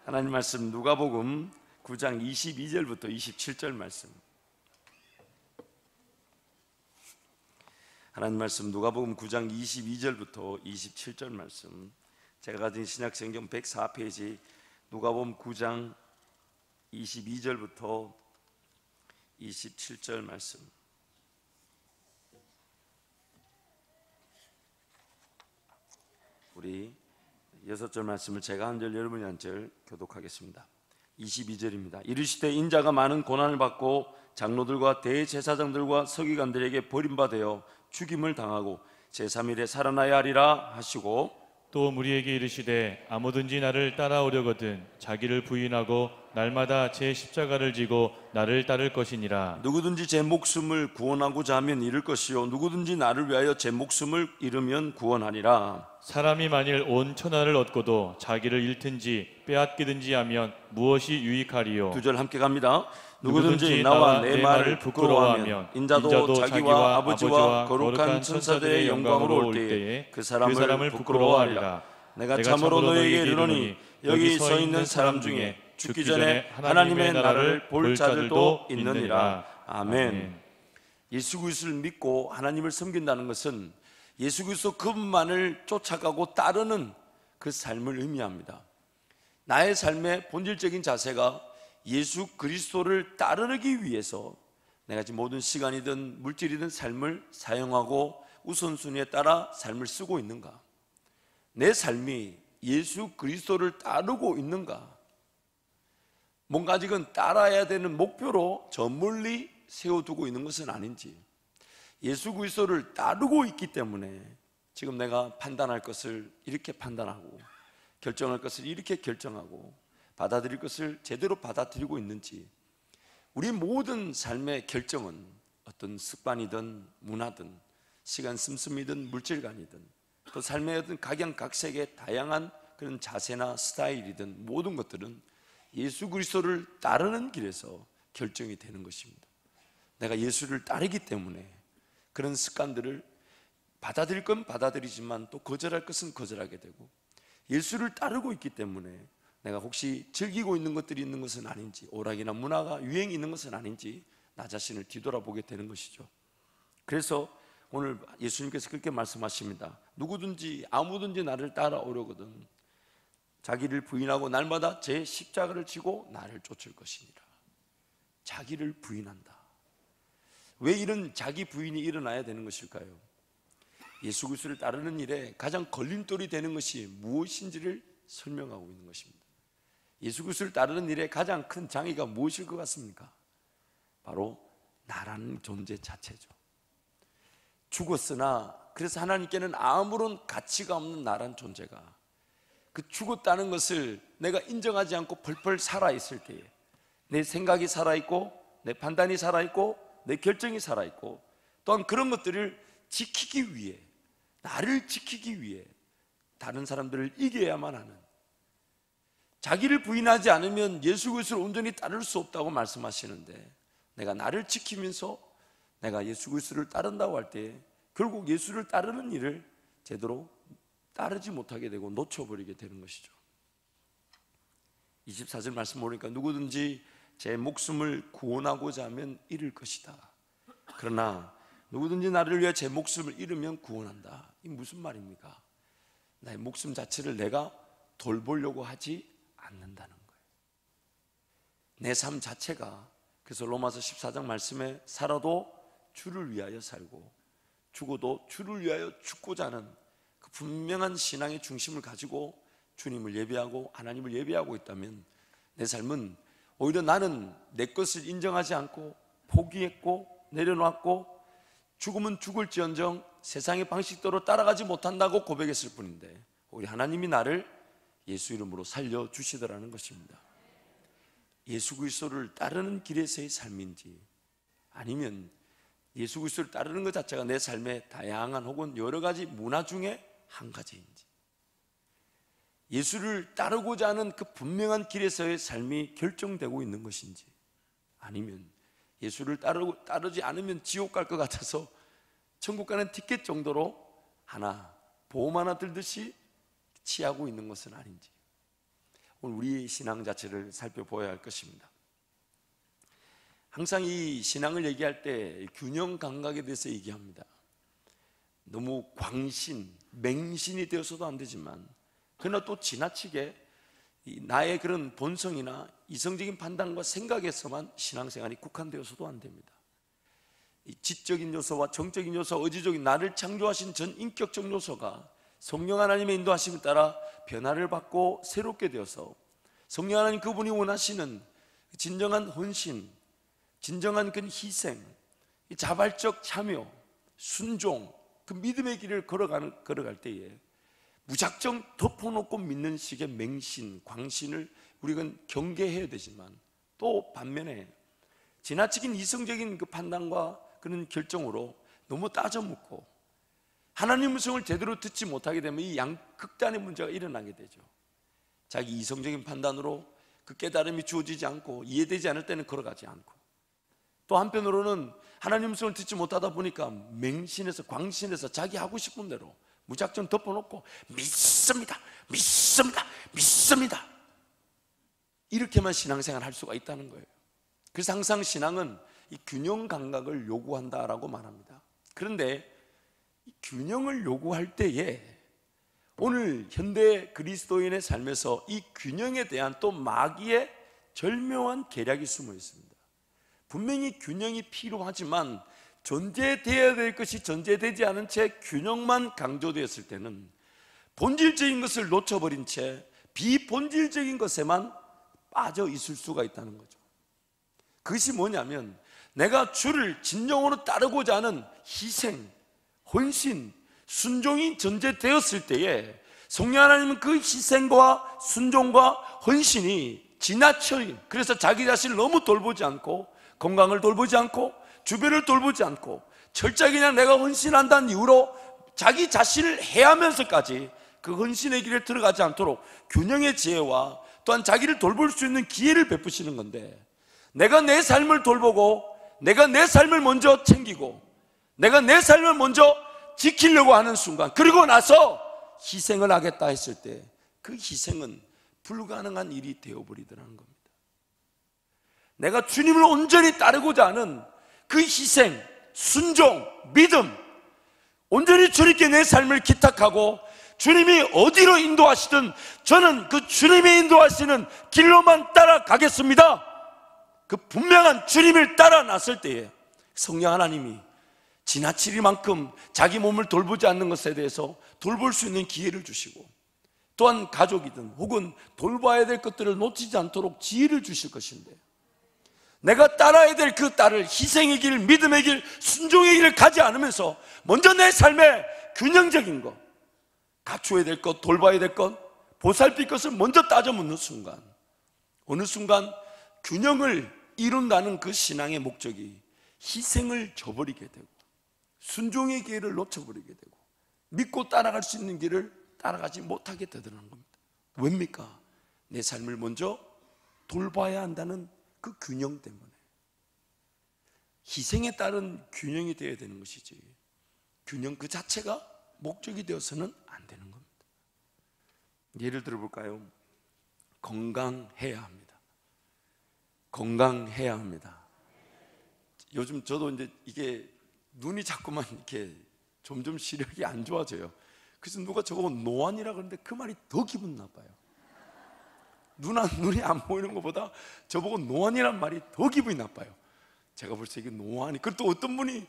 하나님 말씀 누가복음 9장 22절부터 27절 말씀. 하나님 말씀 누가복음 9장 22절부터 27절 말씀. 제가 가진 신약성경 104페이지 누가복음 9장 22절부터 27절 말씀. 우리 6절 말씀을 제가 한 절 여러분이 한 절 교독하겠습니다. 22절입니다. 이르시되 인자가 많은 고난을 받고 장로들과 대제사장들과 서기관들에게 버림받아 죽임을 당하고 제3일에 살아나야 하리라 하시고, 또 무리에게 이르시되 아무든지 나를 따라오려거든 자기를 부인하고 날마다 제 십자가를 지고 나를 따를 것이니라. 누구든지 제 목숨을 구원하고자 하면 잃을 것이요 누구든지 나를 위하여 제 목숨을 잃으면 구원하리라. 사람이 만일 온 천하를 얻고도 자기를 잃든지 빼앗기든지 하면 무엇이 유익하리요? 2절 함께 갑니다. 누구든지 나와 내 말을 부끄러워하면 인자도 자기와 아버지와 거룩한 천사들의 영광으로 올 때에 그 사람을 부끄러워하리라. 내가 참으로 너희에게 이르노니 여기 서 있는 사람 중에 죽기 전에 하나님의 나라를 볼 자들도 있느니라. 아멘. 예수 그리스도를 믿고 하나님을 섬긴다는 것은 예수 그리스도 그분만을 쫓아가고 따르는 그 삶을 의미합니다. 나의 삶의 본질적인 자세가 예수 그리스도를 따르기 위해서 내가 지금 모든 시간이든 물질이든 삶을 사용하고 우선순위에 따라 삶을 쓰고 있는가? 내 삶이 예수 그리스도를 따르고 있는가? 뭔가 아직은 따라야 되는 목표로 저 멀리 세워두고 있는 것은 아닌지, 예수 그리스도를 따르고 있기 때문에 지금 내가 판단할 것을 이렇게 판단하고 결정할 것을 이렇게 결정하고 받아들일 것을 제대로 받아들이고 있는지, 우리 모든 삶의 결정은 어떤 습관이든 문화든 시간 씀씀이든 물질관이든 또 삶의 어떤 각양각색의 다양한 그런 자세나 스타일이든 모든 것들은 예수 그리스도를 따르는 길에서 결정이 되는 것입니다. 내가 예수를 따르기 때문에 그런 습관들을 받아들일 건 받아들이지만 또 거절할 것은 거절하게 되고, 예수를 따르고 있기 때문에 내가 혹시 즐기고 있는 것들이 있는 것은 아닌지, 오락이나 문화가 유행이 있는 것은 아닌지 나 자신을 뒤돌아보게 되는 것이죠. 그래서 오늘 예수님께서 그렇게 말씀하십니다. 누구든지 아무든지 나를 따라오려거든 자기를 부인하고 날마다 제 십자가를 지고 나를 쫓을 것이니라. 자기를 부인한다. 왜 이런 자기 부인이 일어나야 되는 것일까요? 예수 그리스도를 따르는 일에 가장 걸림돌이 되는 것이 무엇인지를 설명하고 있는 것입니다. 예수 그리스도를 따르는 일에 가장 큰 장애가 무엇일 것 같습니까? 바로 나라는 존재 자체죠. 죽었으나 그래서 하나님께는 아무런 가치가 없는 나란 존재가 그 죽었다는 것을 내가 인정하지 않고 펄펄 살아있을 때에 내 생각이 살아있고 내 판단이 살아있고 내 결정이 살아있고 또한 그런 것들을 지키기 위해, 나를 지키기 위해 다른 사람들을 이겨야만 하는, 자기를 부인하지 않으면 예수 그리스도를 온전히 따를 수 없다고 말씀하시는데, 내가 나를 지키면서 내가 예수 그리스도를 따른다고 할 때 결국 예수를 따르는 일을 제대로 따르지 못하게 되고 놓쳐버리게 되는 것이죠. 24절 말씀 보니까 누구든지 제 목숨을 구원하고자 하면 잃을 것이다. 그러나 누구든지 나를 위해 제 목숨을 잃으면 구원한다. 이게 무슨 말입니까? 나의 목숨 자체를 내가 돌보려고 하지 않는다는 거예요. 내 삶 자체가, 그래서 로마서 14장 말씀에 살아도 주를 위하여 살고 죽어도 주를 위하여 죽고자 하는 그 분명한 신앙의 중심을 가지고 주님을 예배하고 하나님을 예배하고 있다면 내 삶은 오히려 나는 내 것을 인정하지 않고 포기했고 내려놨고 죽으면 죽을지언정 세상의 방식대로 따라가지 못한다고 고백했을 뿐인데 오히려 하나님이 나를 예수 이름으로 살려주시더라는 것입니다. 예수 그리스도를 따르는 길에서의 삶인지 아니면 예수 그리스도를 따르는 것 자체가 내 삶의 다양한 혹은 여러 가지 문화 중에 한 가지인지, 예수를 따르고자 하는 그 분명한 길에서의 삶이 결정되고 있는 것인지, 아니면 예수를 따르지 않으면 지옥 갈 것 같아서 천국 가는 티켓 정도로 보험 하나 들듯이 취하고 있는 것은 아닌지, 오늘 우리의 신앙 자체를 살펴보아야 할 것입니다. 항상 이 신앙을 얘기할 때 균형 감각에 대해서 얘기합니다. 너무 광신, 맹신이 되어서도 안 되지만, 그러나 또 지나치게 나의 그런 본성이나 이성적인 판단과 생각에서만 신앙생활이 국한되어서도 안 됩니다. 이 지적인 요소와 정적인 요소, 의지적인 나를 창조하신 전 인격적 요소가 성령 하나님의 인도하심에 따라 변화를 받고 새롭게 되어서 성령 하나님 그분이 원하시는 진정한 헌신, 진정한 그 희생, 자발적 참여, 순종, 그 믿음의 길을 걸어갈 때에 무작정 덮어놓고 믿는 식의 맹신, 광신을 우리가 경계해야 되지만, 또 반면에 지나치게 이성적인 그 판단과 그런 결정으로 너무 따져 묻고 하나님 음성을 제대로 듣지 못하게 되면 이 양극단의 문제가 일어나게 되죠. 자기 이성적인 판단으로 그 깨달음이 주어지지 않고 이해되지 않을 때는 걸어가지 않고, 또 한편으로는 하나님 음성을 듣지 못하다 보니까 맹신해서 광신해서 자기 하고 싶은 대로 무작정 덮어놓고 믿습니다, 믿습니다, 믿습니다, 이렇게만 신앙생활 할 수가 있다는 거예요. 그래서 항상 신앙은 이 균형 감각을 요구한다라고 말합니다. 그런데 이 균형을 요구할 때에 오늘 현대 그리스도인의 삶에서 이 균형에 대한 또 마귀의 절묘한 계략이 숨어 있습니다. 분명히 균형이 필요하지만 존재되어야 될 것이 존재되지 않은 채 균형만 강조되었을 때는 본질적인 것을 놓쳐버린 채 비본질적인 것에만 빠져 있을 수가 있다는 거죠. 그것이 뭐냐면, 내가 주를 진정으로 따르고자 하는 희생, 헌신, 순종이 존재되었을 때에 성령 하나님은 그 희생과 순종과 헌신이 지나쳐인, 그래서 자기 자신을 너무 돌보지 않고, 건강을 돌보지 않고, 주변을 돌보지 않고, 철저히 그냥 내가 헌신한다는 이유로 자기 자신을 해하면서까지 그 헌신의 길에 들어가지 않도록 균형의 지혜와 또한 자기를 돌볼 수 있는 기회를 베푸시는 건데, 내가 내 삶을 돌보고 내가 내 삶을 먼저 챙기고 내가 내 삶을 먼저 지키려고 하는 순간, 그리고 나서 희생을 하겠다 했을 때 그 희생은 불가능한 일이 되어버리더라는 겁니다. 내가 주님을 온전히 따르고자 하는 그 희생, 순종, 믿음, 온전히 주님께 내 삶을 기탁하고 주님이 어디로 인도하시든 저는 그 주님이 인도하시는 길로만 따라가겠습니다, 그 분명한 주님을 따라 나설 때에 성령 하나님이 지나치리만큼 자기 몸을 돌보지 않는 것에 대해서 돌볼 수 있는 기회를 주시고, 또한 가족이든 혹은 돌봐야 될 것들을 놓치지 않도록 지혜를 주실 것인데, 내가 따라야 될 그 딸을 희생의 길, 믿음의 길, 순종의 길을 가지 않으면서 먼저 내 삶의 균형적인 것, 갖춰야 될 것, 돌봐야 될 것, 보살필 것을 먼저 따져 묻는 순간, 어느 순간 균형을 이룬다는 그 신앙의 목적이 희생을 저버리게 되고 순종의 기회를 놓쳐버리게 되고 믿고 따라갈 수 있는 길을 따라가지 못하게 되더라는 겁니다. 왜입니까? 내 삶을 먼저 돌봐야 한다는 그 균형 때문에. 희생에 따른 균형이 되어야 되는 것이지 균형 그 자체가 목적이 되어서는 안 되는 겁니다. 예를 들어볼까요? 건강해야 합니다. 건강해야 합니다. 요즘 저도 이제 이게 눈이 자꾸만 이렇게 점점 시력이 안 좋아져요. 그래서 누가 저거 노안이라 그러는데 그 말이 더 기분 나빠요. 눈이 안 보이는 것보다 저보고 노안이란 말이 더 기분이 나빠요. 제가 벌써 이게 노안이, 그리고 또 어떤 분이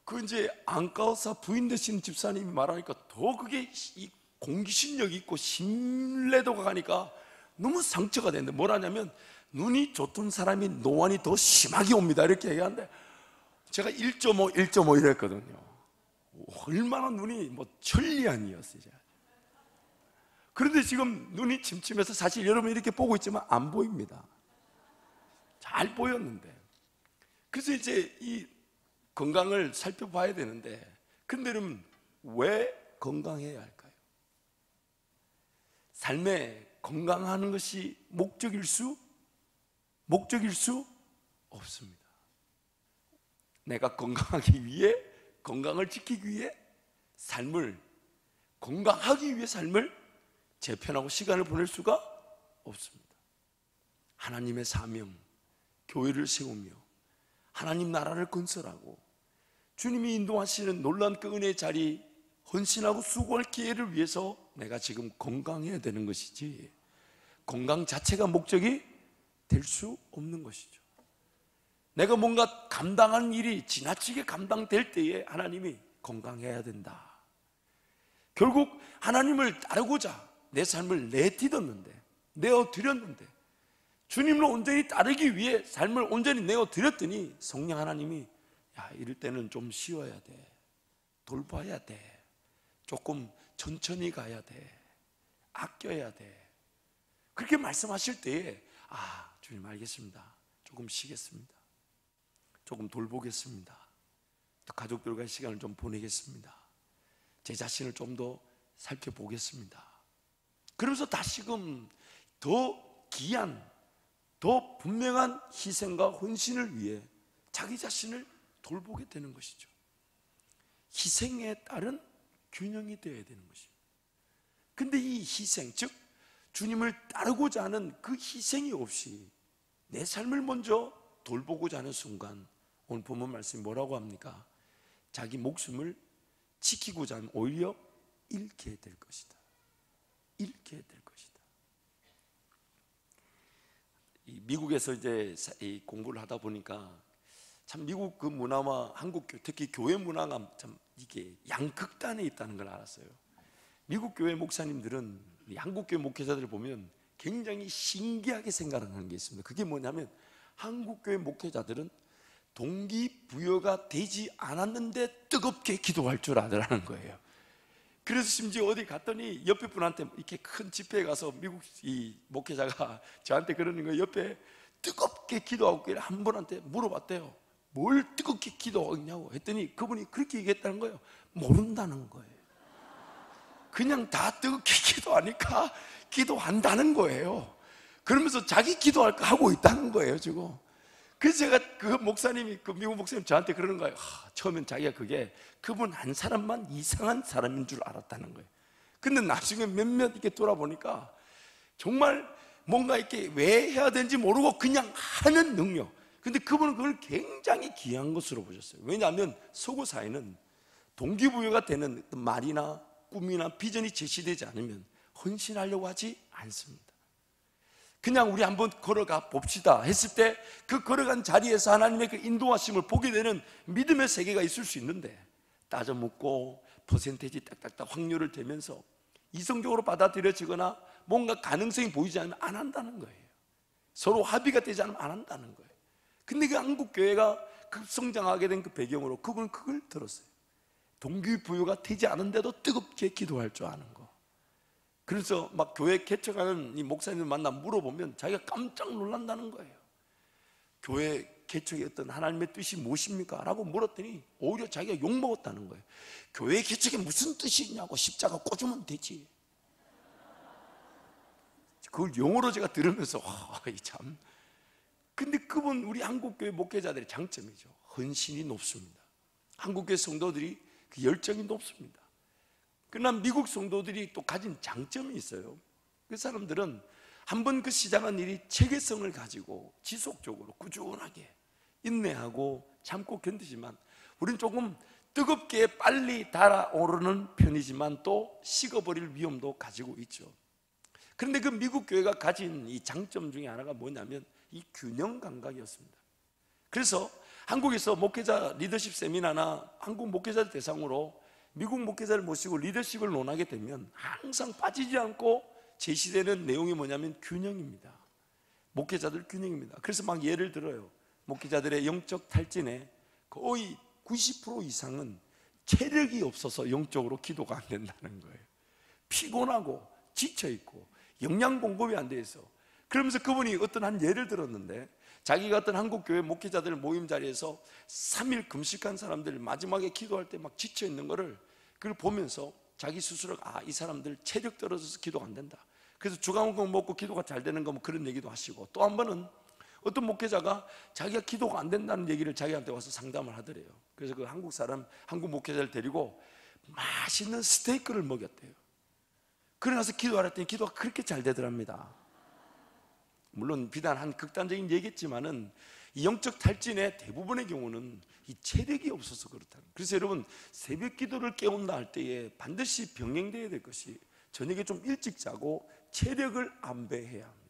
그 이제 안과의사 부인 되시는 집사님이 말하니까 더 그게 이 공신력이 있고 신뢰도가 가니까 너무 상처가 되는데, 뭐라냐면 눈이 좋던 사람이 노안이 더 심하게 옵니다 이렇게 얘기하는데, 제가 1.5 이랬거든요. 얼마나 눈이 천리안이었어요. 그런데 지금 눈이 침침해서 사실 여러분 이렇게 보고 있지만 안 보입니다. 잘 보였는데. 그래서 이제 이 건강을 살펴봐야 되는데, 근데 여러분 왜 건강해야 할까요? 삶에 건강하는 것이 목적일 수 없습니다. 내가 건강하기 위해, 건강을 지키기 위해 건강하기 위해 삶을 재편하고 시간을 보낼 수가 없습니다. 하나님의 사명, 교회를 세우며 하나님 나라를 건설하고 주님이 인도하시는 놀라운 그 은혜의 자리 헌신하고 수고할 기회를 위해서 내가 지금 건강해야 되는 것이지, 건강 자체가 목적이 될 수 없는 것이죠. 내가 뭔가 감당하는 일이 지나치게 감당될 때에 하나님이 건강해야 된다. 결국 하나님을 따르고자 내 삶을 내어드렸는데 주님을 온전히 따르기 위해 삶을 온전히 내어드렸더니 성령 하나님이 야, 이럴 때는 좀 쉬어야 돼, 돌봐야 돼, 조금 천천히 가야 돼, 아껴야 돼, 그렇게 말씀하실 때에 아, 주님 알겠습니다, 조금 쉬겠습니다, 조금 돌보겠습니다, 또 가족들과의 시간을 좀 보내겠습니다, 제 자신을 좀 더 살펴보겠습니다. 그러면서 다시금 더 귀한, 더 분명한 희생과 헌신을 위해 자기 자신을 돌보게 되는 것이죠. 희생에 따른 균형이 되어야 되는 것입니다. 근데 이 희생, 즉 주님을 따르고자 하는 그 희생이 없이 내 삶을 먼저 돌보고자 하는 순간, 오늘 본문 말씀이 뭐라고 합니까? 자기 목숨을 지키고자 하면 오히려 잃게 될 것이다. 잃게 될 것이다. 미국에서 이제 공부를 하다 보니까 참 미국 그 문화와 한국, 특히 교회 문화가 참 이게 양극단에 있다는 걸 알았어요. 미국 교회 목사님들은 한국 교회 목회자들을 보면 굉장히 신기하게 생각하는 게 있습니다. 그게 뭐냐면 한국 교회 목회자들은 동기부여가 되지 않았는데 뜨겁게 기도할 줄 아더라는 거예요. 그래서 심지어 어디 갔더니 옆에 분한테 이렇게 큰 집회에 가서 미국 이 목회자가 저한테 그러는 거예요. 옆에 뜨겁게 기도하고 있길래 한 분한테 물어봤대요. 뭘 뜨겁게 기도하냐고 했더니 그분이 그렇게 얘기했다는 거예요. 모른다는 거예요. 그냥 다 뜨겁게 기도하니까 기도한다는 거예요. 그러면서 자기 기도할 거 하고 있다는 거예요 지금. 그래서 제가 그 목사님이, 그 미국 목사님 저한테 그러는 거예요. 처음엔 자기가 그게 그분 한 사람만 이상한 사람인 줄 알았다는 거예요. 근데 나중에 몇몇 이렇게 돌아보니까 정말 뭔가 이렇게 왜 해야 되는지 모르고 그냥 하는 능력. 근데 그분은 그걸 굉장히 귀한 것으로 보셨어요. 왜냐하면 서구 사회는 동기부여가 되는 말이나 꿈이나 비전이 제시되지 않으면 헌신하려고 하지 않습니다. 그냥 우리 한번 걸어가 봅시다 했을 때 그 걸어간 자리에서 하나님의 그 인도하심을 보게 되는 믿음의 세계가 있을 수 있는데, 따져 묻고 퍼센테이지 딱딱딱 확률을 대면서 이성적으로 받아들여지거나 뭔가 가능성이 보이지 않으면 안 한다는 거예요. 서로 합의가 되지 않으면 안 한다는 거예요. 근데 그 한국 교회가 급성장하게 된 그 배경으로 그분은 그걸 들었어요. 동기부여가 되지 않은데도 뜨겁게 기도할 줄 아는 거. 그래서 막 교회 개척하는 이 목사님을 만나 물어보면 자기가 깜짝 놀란다는 거예요. 교회 개척의 어떤 하나님의 뜻이 무엇입니까? 라고 물었더니 오히려 자기가 욕먹었다는 거예요. 교회 개척에 무슨 뜻이 있냐고, 십자가 꽂으면 되지. 그걸 영어로 제가 들으면서 참. 근데 그분 우리 한국교회 목회자들의 장점이죠. 헌신이 높습니다. 한국교회 성도들이 그 열정이 높습니다. 그러나 미국 성도들이 또 가진 장점이 있어요. 그 사람들은 한번 그 시작한 일이 체계성을 가지고 지속적으로 꾸준하게 인내하고 참고 견디지만, 우리는 조금 뜨겁게 빨리 달아오르는 편이지만 또 식어버릴 위험도 가지고 있죠. 그런데 그 미국 교회가 가진 이 장점 중에 하나가 뭐냐면 이 균형 감각이었습니다. 그래서 한국에서 목회자 리더십 세미나나 한국 목회자들 대상으로 미국 목회자를 모시고 리더십을 논하게 되면 항상 빠지지 않고 제시되는 내용이 뭐냐면 균형입니다. 목회자들 균형입니다. 그래서 막 예를 들어요. 목회자들의 영적 탈진에 거의 90% 이상은 체력이 없어서 영적으로 기도가 안 된다는 거예요. 피곤하고 지쳐있고 영양 공급이 안 돼 있어. 그러면서 그분이 어떤 한 예를 들었는데, 자기가 어떤 한국교회 목회자들 모임 자리에서 3일 금식한 사람들 마지막에 기도할 때 막 지쳐있는 거를 그걸 보면서 자기 스스로 이 사람들 체력 떨어져서 기도가 안 된다. 그래서 주간공 먹고 기도가 잘 되는 거 뭐 그런 얘기도 하시고, 또 한 번은 어떤 목회자가 자기가 기도가 안 된다는 얘기를 자기한테 와서 상담을 하더래요. 그래서 그 한국 목회자를 데리고 맛있는 스테이크를 먹였대요. 그러고 나서 기도하랬더니 기도가 그렇게 잘 되더랍니다. 물론 비단 극단적인 얘기겠지만은 이 영적 탈진의 대부분의 경우는 이 체력이 없어서 그렇다. 그래서 여러분, 새벽 기도를 깨운다 할 때에 반드시 병행되어야 될 것이, 저녁에 좀 일찍 자고 체력을 안배해야 합니다.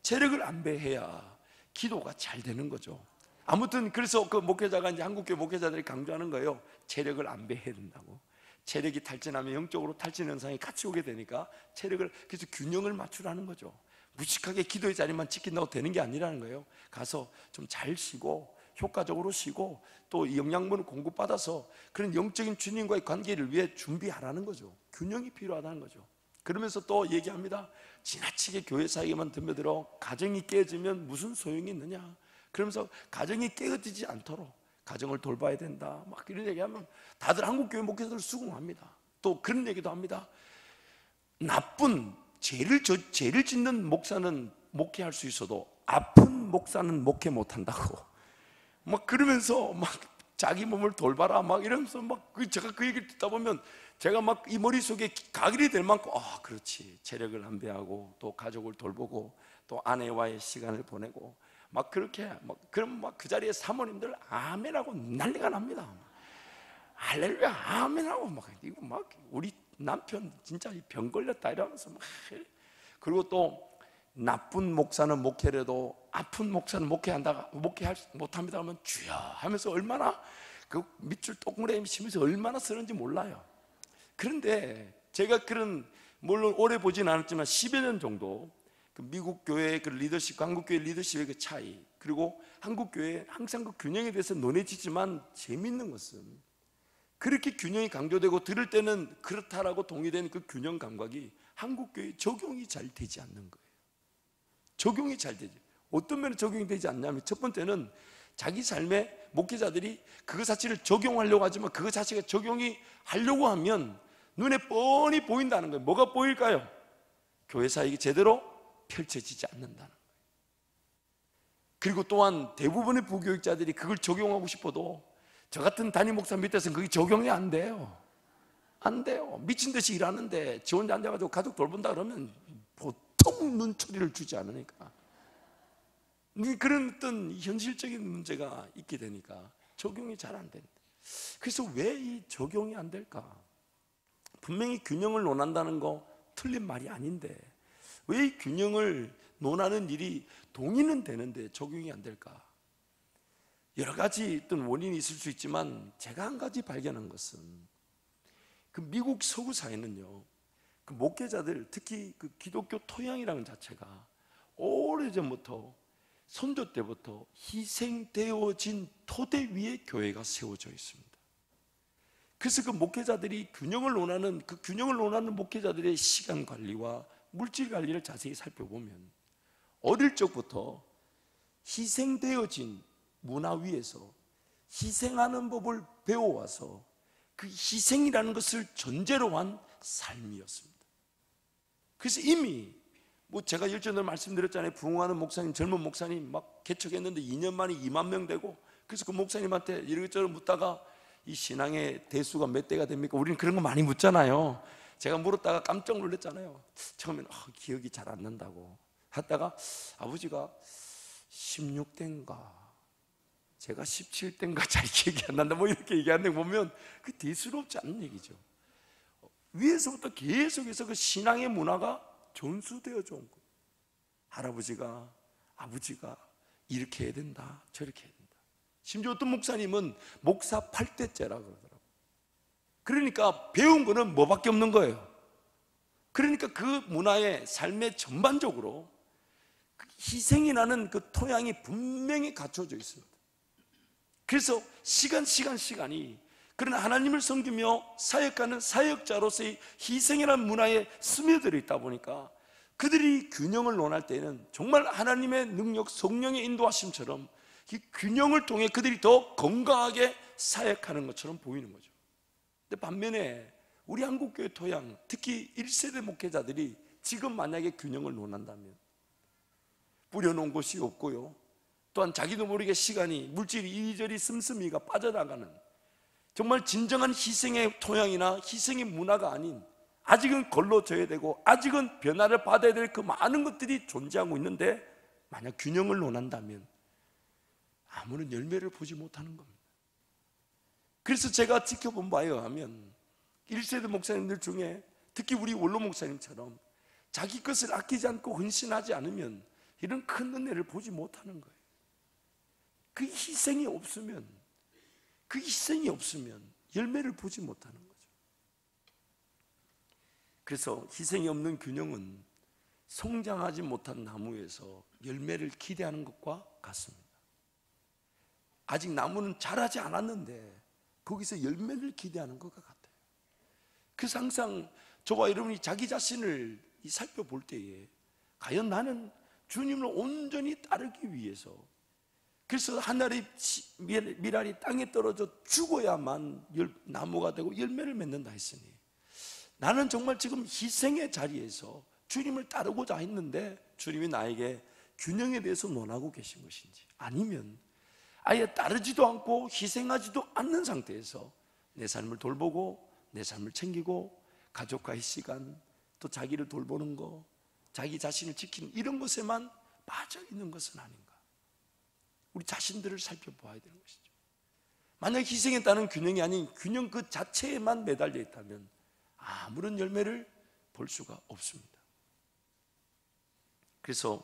체력을 안배해야 기도가 잘 되는 거죠. 아무튼 그래서 그 목회자가, 이제 한국교회 목회자들이 강조하는 거예요. 체력을 안배해야 된다고. 체력이 탈진하면 영적으로 탈진 현상이 같이 오게 되니까 체력을, 그래서 균형을 맞추라는 거죠. 무식하게 기도의 자리만 지킨다고 되는 게 아니라는 거예요. 가서 좀 잘 쉬고 효과적으로 쉬고 또 영양분을 공급받아서 그런 영적인 주님과의 관계를 위해 준비하라는 거죠. 균형이 필요하다는 거죠. 그러면서 또 얘기합니다. 지나치게 교회 사역에만 덤벼들어 가정이 깨지면 무슨 소용이 있느냐. 그러면서 가정이 깨어지지 않도록 가정을 돌봐야 된다, 막 이런 얘기하면 다들 한국교회 목회자들 수긍합니다. 또 그런 얘기도 합니다. 나쁜 죄를 짓는 목사는 목회할 수 있어도 아픈 목사는 목회 못한다고 막 그러면서 막 자기 몸을 돌봐라 막 이러면서 막 제가 그 얘기를 듣다 보면 제가 막 이 머릿속에 가글이 될 만큼, 아 그렇지, 체력을 안배하고 또 가족을 돌보고 또 아내와의 시간을 보내고 막 그렇게 막 그럼 막 그 자리에 사모님들 아멘하고 난리가 납니다. 할렐루야 아멘하고 막 이거 막 우리 남편 진짜 병 걸렸다 이러면서 막. 그리고 또 나쁜 목사는 목회래도 아픈 목사는 목회한다, 목회할 못합니다 하면 주여 하면서 얼마나 그 밑줄 동그라미 치면서 얼마나 쓰는지 몰라요. 그런데 제가 그런, 물론 오래 보진 않았지만 10여 년 정도 그 미국 교회의 그 리더십, 한국 교회 리더십의 그 차이, 그리고 한국 교회 항상 그 균형에 대해서 논해지지만 재밌는 것은 그렇게 균형이 강조되고 들을 때는 그렇다라고 동의되는 그 균형 감각이 한국 교회에 적용이 잘 되지 않는 거예요. 적용이 잘 되지. 어떤 면에 적용이 되지 않냐면, 첫 번째는 자기 삶에 목회자들이 그거 자체를 적용하려고 하지만 그거 자체가 적용이 하려고 하면 눈에 뻔히 보인다는 거예요. 뭐가 보일까요? 교회 사역이 제대로 펼쳐지지 않는다는 거예요. 그리고 또한 대부분의 부교육자들이 그걸 적용하고 싶어도 저 같은 담임 목사 밑에서는 그게 적용이 안 돼요. 안 돼요. 미친 듯이 일하는데 지 혼자 앉아가지고 가족 돌본다 그러면 보통 눈초리를 주지 않으니까, 그런 어떤 현실적인 문제가 있게 되니까 적용이 잘 안 된다. 그래서 왜 이 적용이 안 될까? 분명히 균형을 논한다는 거 틀린 말이 아닌데 왜 이 균형을 논하는 일이 동의는 되는데 적용이 안 될까? 여러 가지 어떤 원인이 있을 수 있지만 제가 한 가지 발견한 것은 그 미국 서구 사회는요, 그 목회자들, 특히 그 기독교 토양이라는 자체가 오래전부터 선조 때부터 희생되어진 토대 위에 교회가 세워져 있습니다. 그래서 그 목회자들이 균형을 논하는, 그 균형을 논하는 목회자들의 시간 관리와 물질 관리를 자세히 살펴보면 어릴 적부터 희생되어진 문화 위에서 희생하는 법을 배워와서 그 희생이라는 것을 전제로 한 삶이었습니다. 그래서 이미 제가 일전에 말씀드렸잖아요. 부흥하는 목사님, 젊은 목사님 막 개척했는데 2년 만에 2만 명 되고, 그래서 그 목사님한테 이런저런 묻다가 이 신앙의 대수가 몇 대가 됩니까? 우리는 그런 거 많이 묻잖아요. 제가 물었다가 깜짝 놀랐잖아요. 처음에는 기억이 잘 안 난다고 하다가 아버지가 16대인가 제가 17대인가 잘 기억이 안 난다 뭐 이렇게 얘기하는 거 보면 그 대수롭지 않은 얘기죠. 위에서부터 계속해서 그 신앙의 문화가 전수되어져 온 거예요. 할아버지가, 아버지가 이렇게 해야 된다, 저렇게 해야 된다. 심지어 어떤 목사님은 목사 8대째라 그러더라고요. 그러니까 배운 거는 뭐밖에 없는 거예요. 그러니까 그 문화의 삶의 전반적으로 희생이라는 그 토양이 분명히 갖춰져 있습니다. 그래서 시간이 그러나 하나님을 섬기며 사역하는 사역자로서의 희생이라는 문화에 스며들어 있다 보니까 그들이 균형을 논할 때는 정말 하나님의 능력, 성령의 인도하심처럼 이 균형을 통해 그들이 더 건강하게 사역하는 것처럼 보이는 거죠. 근데 반면에 우리 한국교회 토양, 특히 1세대 목회자들이 지금 만약에 균형을 논한다면 뿌려놓은 곳이 없고요, 또한 자기도 모르게 시간이, 물질이 이리저리 씀씀이가 빠져나가는 정말 진정한 희생의 토양이나 희생의 문화가 아닌 아직은 걸러져야 되고 아직은 변화를 받아야 될 그 많은 것들이 존재하고 있는데, 만약 균형을 논한다면 아무런 열매를 보지 못하는 겁니다. 그래서 제가 지켜본 바에 의하면 1세대 목사님들 중에 특히 우리 원로 목사님처럼 자기 것을 아끼지 않고 헌신하지 않으면 이런 큰 은혜를 보지 못하는 거예요. 그 희생이 없으면 열매를 보지 못하는 거죠. 그래서 희생이 없는 균형은 성장하지 못한 나무에서 열매를 기대하는 것과 같습니다. 아직 나무는 자라지 않았는데 거기서 열매를 기대하는 것과 같아요. 그래서 항상 저와 여러분이 자기 자신을 살펴볼 때에 과연 나는 주님을 온전히 따르기 위해서, 그래서 하늘의 밀알이 땅에 떨어져 죽어야만 나무가 되고 열매를 맺는다 했으니, 나는 정말 지금 희생의 자리에서 주님을 따르고자 했는데 주님이 나에게 균형에 대해서 논하고 계신 것인지, 아니면 아예 따르지도 않고 희생하지도 않는 상태에서 내 삶을 돌보고 내 삶을 챙기고 가족과의 시간, 또 자기를 돌보는 거, 자기 자신을 지키는 이런 것에만 빠져 있는 것은 아닌가. 우리 자신들을 살펴보아야 되는 것이죠. 만약 희생에 따른 균형이 아닌 균형 그 자체에만 매달려 있다면 아무런 열매를 볼 수가 없습니다. 그래서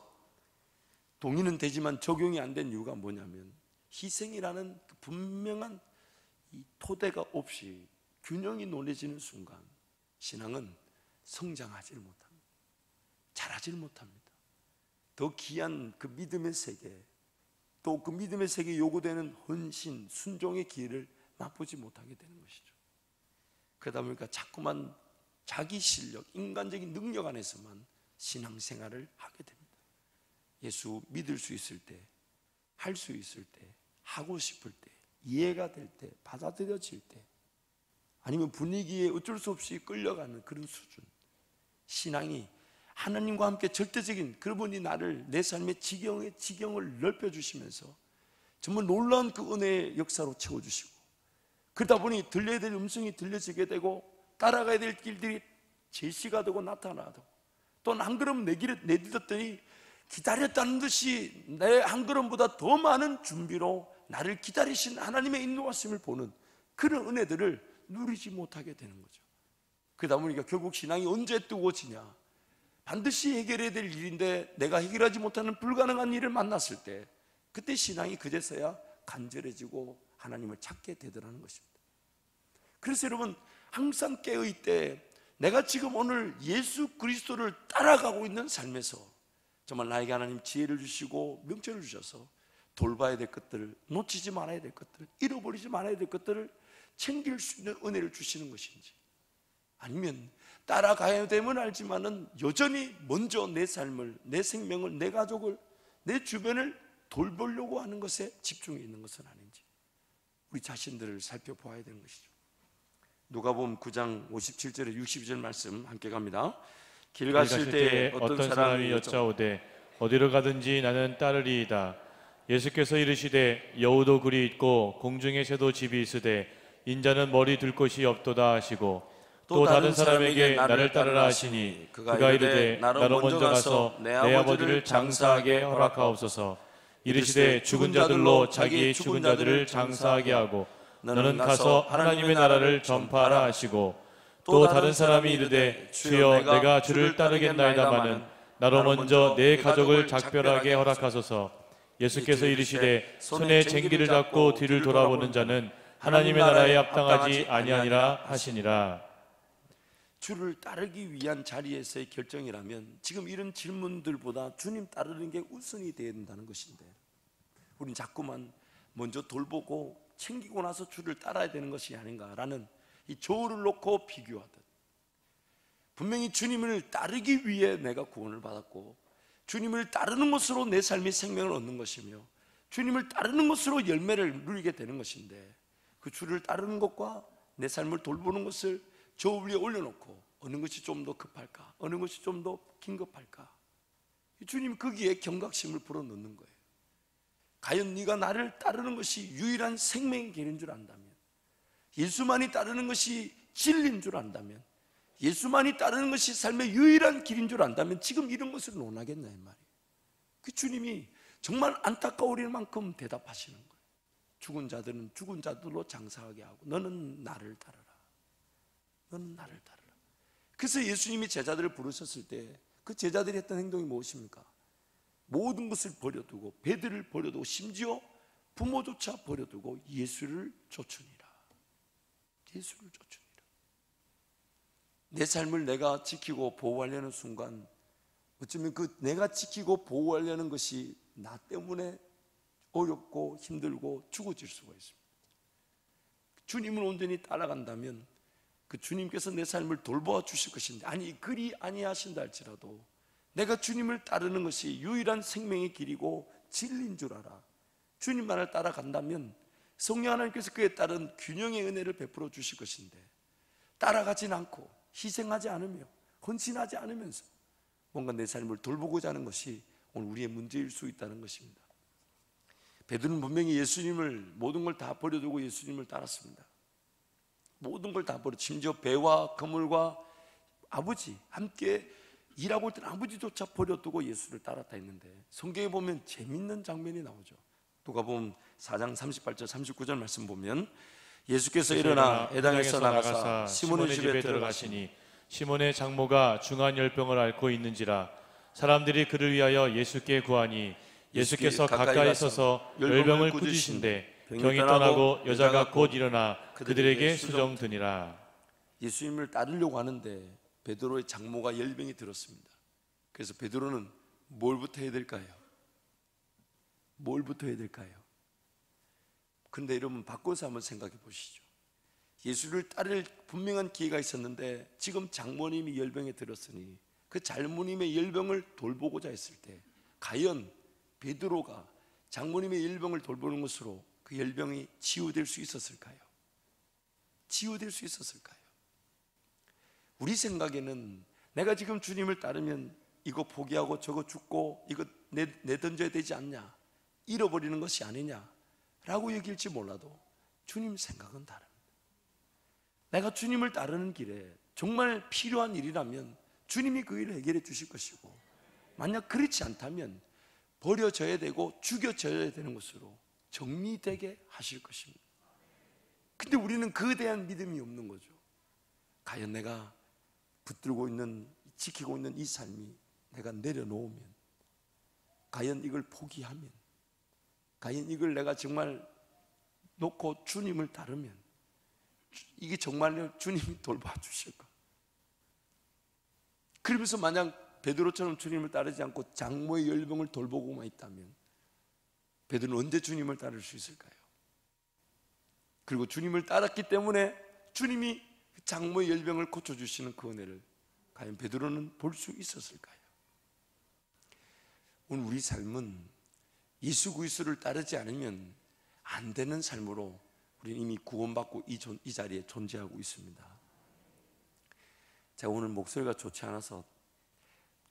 동의는 되지만 적용이 안 된 이유가 뭐냐면, 희생이라는 그 분명한 이 토대가 없이 균형이 논해지는 순간 신앙은 성장하지 못합니다. 자라지 못합니다. 더 귀한 그 믿음의 세계, 또 그 믿음의 세계에 요구되는 헌신, 순종의 기회를 맛보지 못하게 되는 것이죠. 그러다 보니까 자꾸만 자기 실력, 인간적인 능력 안에서만 신앙생활을 하게 됩니다. 예수 믿을 수 있을 때, 할 수 있을 때, 하고 싶을 때, 이해가 될 때, 받아들여질 때, 아니면 분위기에 어쩔 수 없이 끌려가는 그런 수준, 신앙이 하나님과 함께 절대적인, 그분이 나를 내 삶의 지경을 넓혀주시면서 정말 놀라운 그 은혜의 역사로 채워주시고, 그러다 보니 들려야 될 음성이 들려지게 되고 따라가야 될 길들이 제시가 되고 나타나고, 또 한 걸음 내딛었더니 기다렸다는 듯이 내 한 걸음보다 더 많은 준비로 나를 기다리신 하나님의 인도하심을 보는 그런 은혜들을 누리지 못하게 되는 거죠. 그러다 보니까 결국 신앙이 언제 뜨거워지냐, 반드시 해결해야 될 일인데 내가 해결하지 못하는 불가능한 일을 만났을 때, 그때 신앙이 그제서야 간절해지고 하나님을 찾게 되더라는 것입니다. 그래서 여러분, 항상 깨어있되 내가 지금 오늘 예수 그리스도를 따라가고 있는 삶에서 정말 나에게 하나님 지혜를 주시고 명철을 주셔서 돌봐야 될 것들을, 놓치지 말아야 될 것들을, 잃어버리지 말아야 될 것들을 챙길 수 있는 은혜를 주시는 것인지, 아니면 따라가야 됨은 알지만은 여전히 먼저 내 삶을, 내 생명을, 내 가족을, 내 주변을 돌보려고 하는 것에 집중해 있는 것은 아닌지, 우리 자신들을 살펴보아야 되는 것이죠. 누가복음 9장 57절에 62절 말씀 함께 갑니다. 길 가실 때에 어떤 사람이 여짜오되 어디로 가든지 나는 따르리이다. 예수께서 이르시되 여우도 굴이 있고 공중에 새도 집이 있으되 인자는 머리 둘 곳이 없도다 하시고, 또 다른 사람에게 나를 따르라 하시니 그가 이르되 나로 먼저 가서 내 아버지를 장사하게 허락하옵소서. 이르시되 죽은 자들로 자기의 죽은 자들을 장사하게 하고 너는 가서 하나님의 나라를 전파하라 하시고, 또 다른 사람이 이르되 주여 내가 주를 따르겠나이다마는 나로 먼저 내 가족을 작별하게 허락하소서. 예수께서 이르시되 손에 쟁기를 잡고 뒤를 돌아보는 자는 하나님의 나라에 합당하지 아니하니라 하시니라. 주를 따르기 위한 자리에서의 결정이라면 지금 이런 질문들보다 주님 따르는 게 우선이 되어야 된다는 것인데, 우린 자꾸만 먼저 돌보고 챙기고 나서 주를 따라야 되는 것이 아닌가라는 이 저울을 놓고 비교하듯, 분명히 주님을 따르기 위해 내가 구원을 받았고 주님을 따르는 것으로 내 삶의 생명을 얻는 것이며 주님을 따르는 것으로 열매를 누리게 되는 것인데, 그 주를 따르는 것과 내 삶을 돌보는 것을 저 위에 올려놓고 어느 것이 좀 더 급할까, 어느 것이 좀 더 긴급할까, 주님 거기에 경각심을 불어넣는 거예요. 과연 네가 나를 따르는 것이 유일한 생명의 길인 줄 안다면, 예수만이 따르는 것이 진리인 줄 안다면 예수만이 따르는 것이 삶의 유일한 길인 줄 안다면 지금 이런 것을 논하겠나 이 말이에요. 그 주님이 정말 안타까울 만큼 대답하시는 거예요. 죽은 자들은 죽은 자들로 장사하게 하고 너는 나를 따르라. 너는 나를 따르라. 그래서 예수님이 제자들을 부르셨을 때 그 제자들이 했던 행동이 무엇입니까? 모든 것을 버려두고, 배들을 버려두고, 심지어 부모조차 버려두고 예수를 쫓으니라. 예수를 쫓으니라. 내 삶을 내가 지키고 보호하려는 순간, 어쩌면 그 내가 지키고 보호하려는 것이 나 때문에 어렵고 힘들고 죽어질 수가 있습니다. 주님을 온전히 따라간다면 그 주님께서 내 삶을 돌보아 주실 것인데, 아니 그리 아니하신다 할지라도 내가 주님을 따르는 것이 유일한 생명의 길이고 진리인 줄 알아 주님만을 따라간다면 성령 하나님께서 그에 따른 균형의 은혜를 베풀어 주실 것인데, 따라가진 않고 희생하지 않으며 헌신하지 않으면서 뭔가 내 삶을 돌보고자 하는 것이 오늘 우리의 문제일 수 있다는 것입니다. 베드로는 분명히 예수님을, 모든 걸 다 버려두고 예수님을 따랐습니다. 모든 걸 다 버려, 심지어 배와 그물과 아버지 함께 일하고 있던 아버지조차 버려두고 예수를 따랐다 했는데, 성경에 보면 재밌는 장면이 나오죠. 누가복음 4장 38절 39절 말씀 보면 예수께서 일어나 회당에서 나가사 시몬의 집에 들어가시니 시몬의 장모가 중한 열병을 앓고 있는지라 사람들이 그를 위하여 예수께 구하니 예수께서 가까이 서서 열병을 꾸짖으신데 병이 떠나고 여자가 곧 일어나 그들에게 수종드니라. 예수님을 따르려고 하는데 베드로의 장모가 열병이 들었습니다. 그래서 베드로는 뭘부터 해야 될까요? 뭘부터 해야 될까요? 근데 여러분 바꿔서 한번 생각해 보시죠. 예수를 따를 분명한 기회가 있었는데 지금 장모님이 열병에 들었으니 그 장모님의 열병을 돌보고자 했을 때 과연 베드로가 장모님의 열병을 돌보는 것으로 그 열병이 치유될 수 있었을까요? 치유될 수 있었을까요? 우리 생각에는 내가 지금 주님을 따르면 이거 포기하고 저거 죽고 이거 내던져야 되지 않냐, 잃어버리는 것이 아니냐 라고 얘기할지 몰라도 주님 생각은 다릅니다. 내가 주님을 따르는 길에 정말 필요한 일이라면 주님이 그 일을 해결해 주실 것이고, 만약 그렇지 않다면 버려져야 되고 죽여져야 되는 것으로 정리되게 하실 것입니다. 근데 우리는 그에 대한 믿음이 없는 거죠. 과연 내가 붙들고 있는, 지키고 있는 이 삶이 내가 내려놓으면, 과연 이걸 포기하면, 과연 이걸 내가 정말 놓고 주님을 따르면 이게 정말로 주님이 돌봐 주실까? 그러면서 만약 베드로처럼 주님을 따르지 않고 장모의 열병을 돌보고만 있다면 베드로는 언제 주님을 따를 수 있을까요? 그리고 주님을 따랐기 때문에 주님이 장모의 열병을 고쳐주시는 그 은혜를 과연 베드로는 볼 수 있었을까요? 오늘 우리 삶은 예수 그리스도를 따르지 않으면 안 되는 삶으로 우리는 이미 구원받고 이 자리에 존재하고 있습니다. 제가 오늘 목소리가 좋지 않아서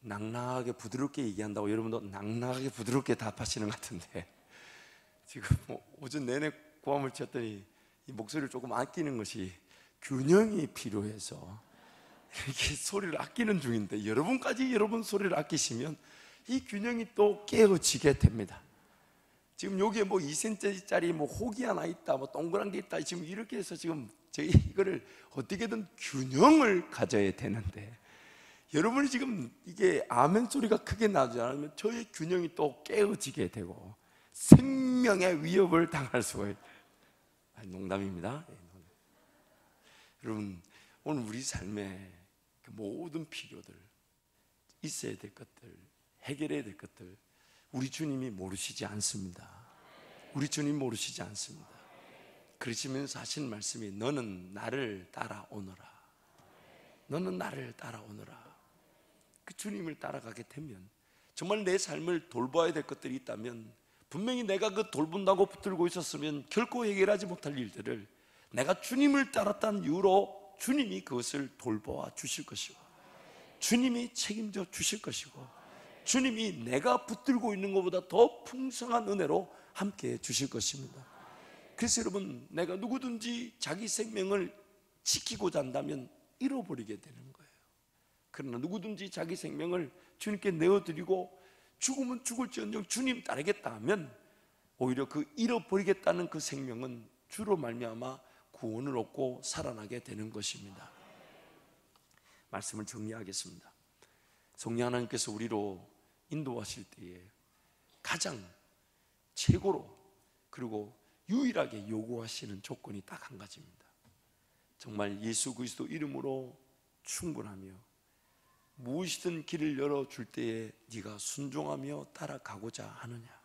낭낭하게 부드럽게 얘기한다고 여러분도 낭낭하게 부드럽게 답하시는 것 같은데, 지금 오전 내내 고함을 쳤더니 이 목소리를 조금 아끼는 것이 균형이 필요해서 이렇게 소리를 아끼는 중인데, 여러분까지 여러분 소리를 아끼시면 이 균형이 또 깨어지게 됩니다. 지금 여기에 2cm짜리 혹이 하나 있다, 동그란 게 있다, 지금 이렇게 해서 지금 저희 이거를 어떻게든 균형을 가져야 되는데, 여러분이 지금 이게 아멘 소리가 크게 나지 않으면 저의 균형이 또 깨어지게 되고 생명의 위협을 당할 수가 있다. 농담입니다. 여러분, 오늘 우리 삶에 그 모든 필요들, 있어야 될 것들, 해결해야 될 것들 우리 주님이 모르시지 않습니다. 우리 주님 모르시지 않습니다. 그러시면서 하신 말씀이 너는 나를 따라오너라. 너는 나를 따라오너라. 그 주님을 따라가게 되면 정말 내 삶을 돌봐야 될 것들이 있다면, 분명히 내가 그 돌본다고 붙들고 있었으면 결코 해결하지 못할 일들을 내가 주님을 따랐다는 이유로 주님이 그것을 돌보아 주실 것이고, 주님이 책임져 주실 것이고, 주님이 내가 붙들고 있는 것보다 더 풍성한 은혜로 함께 주실 것입니다. 그래서 여러분, 내가 누구든지 자기 생명을 지키고자 한다면 잃어버리게 되는 거예요. 그러나 누구든지 자기 생명을 주님께 내어드리고 죽으면 죽을지언정 주님 따르겠다 하면 오히려 그 잃어버리겠다는 그 생명은 주로 말미암아 구원을 얻고 살아나게 되는 것입니다. 말씀을 정리하겠습니다. 성령 하나님께서 우리로 인도하실 때에 가장 최고로 그리고 유일하게 요구하시는 조건이 딱 한 가지입니다. 정말 예수 그리스도 이름으로 충분하며 무엇이든 길을 열어줄 때에 네가 순종하며 따라가고자 하느냐.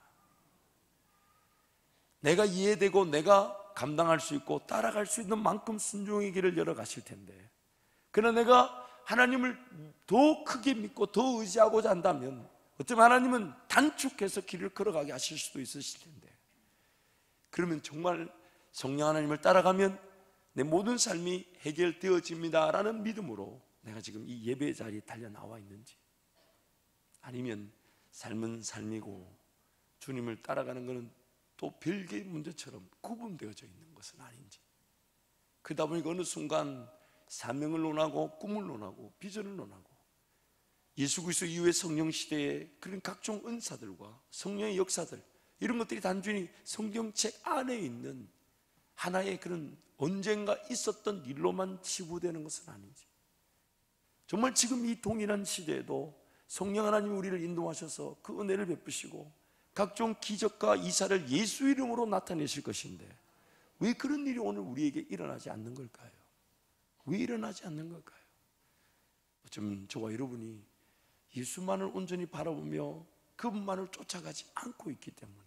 내가 이해되고 내가 감당할 수 있고 따라갈 수 있는 만큼 순종의 길을 열어가실 텐데, 그러나 내가 하나님을 더 크게 믿고 더 의지하고자 한다면 어쩌면 하나님은 단축해서 길을 걸어가게 하실 수도 있으실 텐데, 그러면 정말 성령 하나님을 따라가면 내 모든 삶이 해결되어집니다 라는 믿음으로 내가 지금 이 예배 자리에 달려 나와 있는지, 아니면 삶은 삶이고 주님을 따라가는 것은 또 별개의 문제처럼 구분되어져 있는 것은 아닌지, 그러다 보니까 어느 순간 사명을 논하고 꿈을 논하고 비전을 논하고 예수 그리스도 이후의 성령 시대의 그런 각종 은사들과 성령의 역사들, 이런 것들이 단순히 성경책 안에 있는 하나의 그런 언젠가 있었던 일로만 치부되는 것은 아닌지, 정말 지금 이 동일한 시대에도 성령 하나님이 우리를 인도하셔서 그 은혜를 베푸시고 각종 기적과 이사를 예수 이름으로 나타내실 것인데 왜 그런 일이 오늘 우리에게 일어나지 않는 걸까요? 왜 일어나지 않는 걸까요? 어쩌면 저와 여러분이 예수만을 온전히 바라보며 그분만을 쫓아가지 않고 있기 때문에,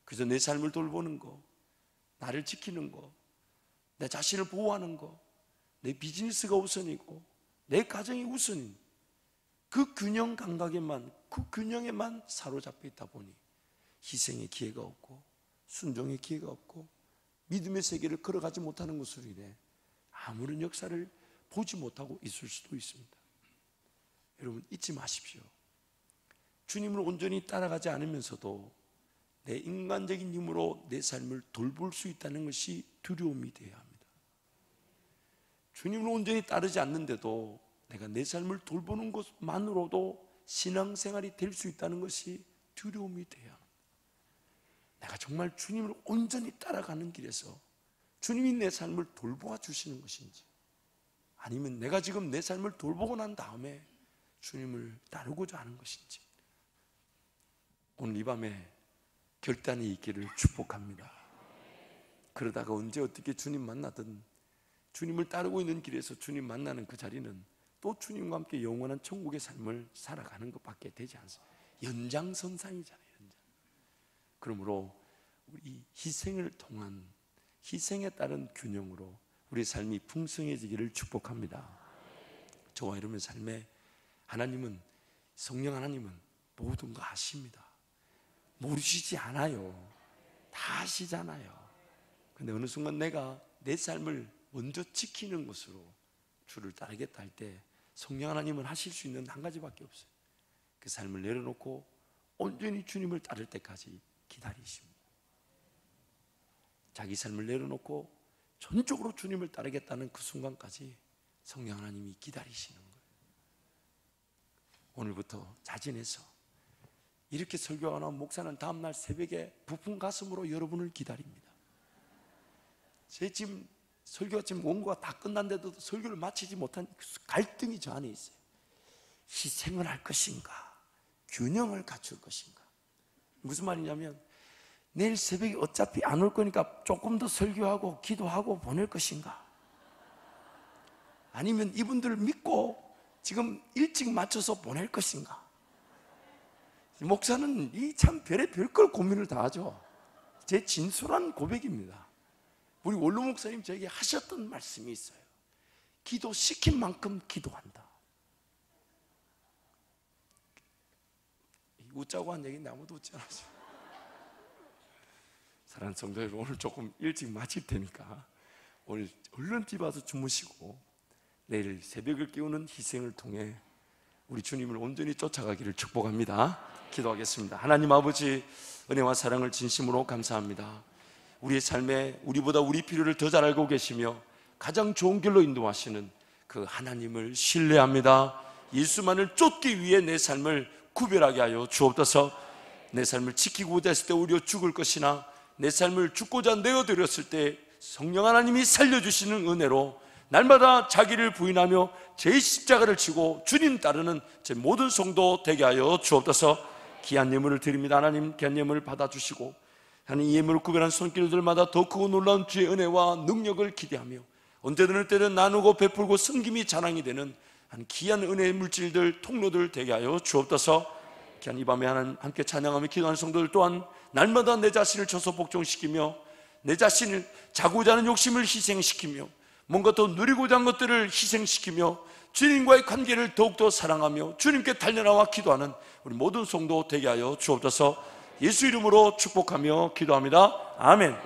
그래서 내 삶을 돌보는 거, 나를 지키는 거, 내 자신을 보호하는 거, 내 비즈니스가 우선이고 내 가정이 우선인 그 균형 감각에만, 그 균형에만 사로잡혀 있다 보니 희생의 기회가 없고 순종의 기회가 없고 믿음의 세계를 걸어가지 못하는 것으로 인해 아무런 역사를 보지 못하고 있을 수도 있습니다. 여러분 잊지 마십시오. 주님을 온전히 따라가지 않으면서도 내 인간적인 힘으로 내 삶을 돌볼 수 있다는 것이 두려움이 되어야 합니다. 주님을 온전히 따르지 않는데도 내가 내 삶을 돌보는 것만으로도 신앙생활이 될 수 있다는 것이 두려움이 되어야 합니다. 내가 정말 주님을 온전히 따라가는 길에서 주님이 내 삶을 돌보아 주시는 것인지, 아니면 내가 지금 내 삶을 돌보고 난 다음에 주님을 따르고자 하는 것인지, 오늘 이 밤에 결단이 있기를 축복합니다. 그러다가 언제 어떻게 주님 만나든 주님을 따르고 있는 길에서 주님 만나는 그 자리는 또 주님과 함께 영원한 천국의 삶을 살아가는 것밖에 되지 않습니다. 연장선상이잖아요. 그러므로 우리 희생을 통한, 희생에 따른 균형으로 우리 삶이 풍성해지기를 축복합니다. 저와 여러분의 삶에 하나님은, 성령 하나님은 모든 거 아십니다. 모르시지 않아요. 다 아시잖아요. 근데 어느 순간 내가 내 삶을 먼저 지키는 것으로 주를 따르겠다 할 때 성령 하나님은 하실 수 있는 한 가지밖에 없어요. 그 삶을 내려놓고 온전히 주님을 따를 때까지 기다리십니다. 자기 삶을 내려놓고 전적으로 주님을 따르겠다는 그 순간까지 성령 하나님이 기다리시는 거예요. 오늘부터 자진해서 이렇게 설교가 나온 목사는 다음날 새벽에 부푼 가슴으로 여러분을 기다립니다. 제 지금 설교가 지금 원고가 다 끝난데도 설교를 마치지 못한 갈등이 저 안에 있어요. 희생을 할 것인가, 균형을 갖출 것인가. 무슨 말이냐면 내일 새벽에 어차피 안 올 거니까 조금 더 설교하고 기도하고 보낼 것인가, 아니면 이분들을 믿고 지금 일찍 맞춰서 보낼 것인가. 목사는 이 참 별걸 고민을 다 하죠. 제 진솔한 고백입니다. 우리 원로 목사님 저에게 하셨던 말씀이 있어요. 기도시킨 만큼 기도한다. 웃자고 한 얘기인데 아무도 웃지 않았죠. 사랑하는 성도 여러분, 오늘 조금 일찍 마칠 테니까 오늘 얼른 집 와서 주무시고 내일 새벽을 깨우는 희생을 통해 우리 주님을 온전히 쫓아가기를 축복합니다. 기도하겠습니다. 하나님 아버지, 은혜와 사랑을 진심으로 감사합니다. 우리의 삶에 우리보다 우리 필요를 더 잘 알고 계시며 가장 좋은 길로 인도하시는 그 하나님을 신뢰합니다. 예수만을 쫓기 위해 내 삶을 구별하게 하여 주옵소서. 내 삶을 지키고자 했을 때 오히려 죽을 것이나 내 삶을 죽고자 내어드렸을 때 성령 하나님이 살려주시는 은혜로 날마다 자기를 부인하며 제 십자가를 지고 주님 따르는 제 모든 성도 되게 하여 주옵소서. 귀한 예물을 드립니다. 하나님, 귀한 예물을 받아주시고 하나님, 이 예물을 구별한 손길들마다 더 크고 놀라운 주의 은혜와 능력을 기대하며 언제든 어느 때든 나누고 베풀고 섬김이 자랑이 되는 귀한 은혜의 물질들, 통로들 되게 하여 주옵소서. 귀한 이 밤에 하나님 함께 찬양하며 기도하는 성도들 또한 날마다 내 자신을 쳐서 복종시키며 내 자신을 자고자 하는 욕심을 희생시키며 뭔가 더 누리고자 하는 것들을 희생시키며 주님과의 관계를 더욱더 사랑하며 주님께 달려나와 기도하는 우리 모든 성도 되게 하여 주옵소서. 예수 이름으로 축복하며 기도합니다. 아멘.